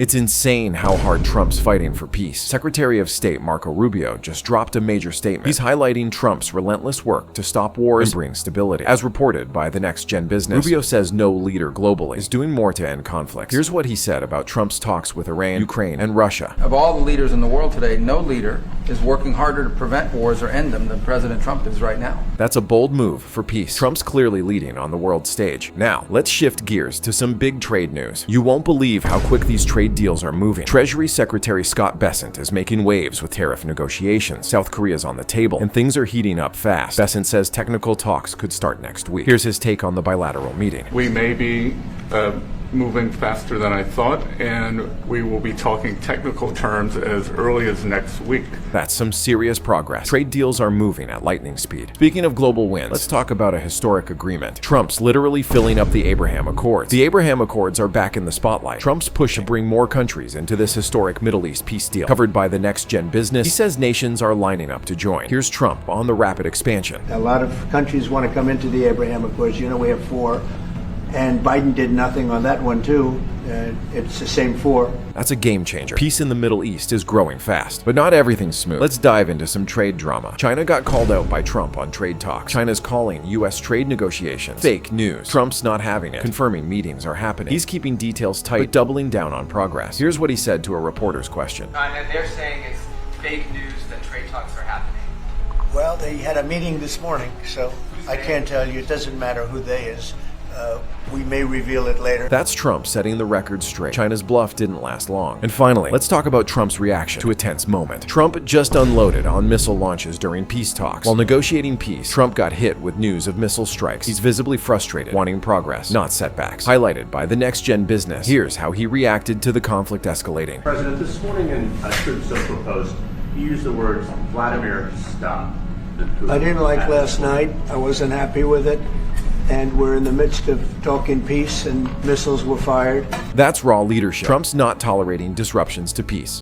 It's insane how hard Trump's fighting for peace. Secretary of State Marco Rubio just dropped a major statement. He's highlighting Trump's relentless work to stop wars and bring stability. As reported by the Next Business, Rubio says no leader globally is doing more to end conflicts. Here's what he said about Trump's talks with Iran, Ukraine, and Russia. Of all the leaders in the world today, no leader is working harder to prevent wars or end them than President Trump is right now. That's a bold move for peace. Trump's clearly leading on the world stage. Now, let's shift gears to some big trade news. You won't believe how quick these trade deals are moving. Treasury Secretary Scott Bessent is making waves with tariff negotiations. South Korea's on the table, and things are heating up fast. Bessent says technical talks could start next week. Here's his take on the bilateral meeting. We may be moving faster than I thought, and we will be talking technical terms as early as next week. That's some serious progress. Trade deals are moving at lightning speed. Speaking of global wins, let's talk about a historic agreement. Trump's literally filling up the Abraham Accords. The Abraham Accords are back in the spotlight. Trump's push to bring more countries into this historic Middle East peace deal. Covered by the Next Business, he says nations are lining up to join. Here's Trump on the rapid expansion. A lot of countries want to come into the Abraham Accords. You know, we have 4. And Biden did nothing on that one, too. It's the same 4. That's a game changer. Peace in the Middle East is growing fast, but not everything's smooth. Let's dive into some trade drama. China got called out by Trump on trade talks. China's calling U.S. trade negotiations fake news. Trump's not having it, confirming meetings are happening. He's keeping details tight, but doubling down on progress. Here's what he said to a reporter's question. And they're saying it's fake news that trade talks are happening. Well, they had a meeting this morning, so I can't tell you. It doesn't matter who they is. We may reveal it later. That's Trump setting the record straight. China's bluff didn't last long. And finally, let's talk about Trump's reaction to a tense moment. Trump just unloaded on missile launches during peace talks. While negotiating peace, Trump got hit with news of missile strikes. He's visibly frustrated, wanting progress, not setbacks. Highlighted by the Next Business, here's how he reacted to the conflict escalating. President, this morning in a Truth Social post, you used the words, Vladimir, stop. I didn't like last night. I wasn't happy with it. And we're in the midst of talking peace, and missiles were fired. That's raw leadership. Trump's not tolerating disruptions to peace.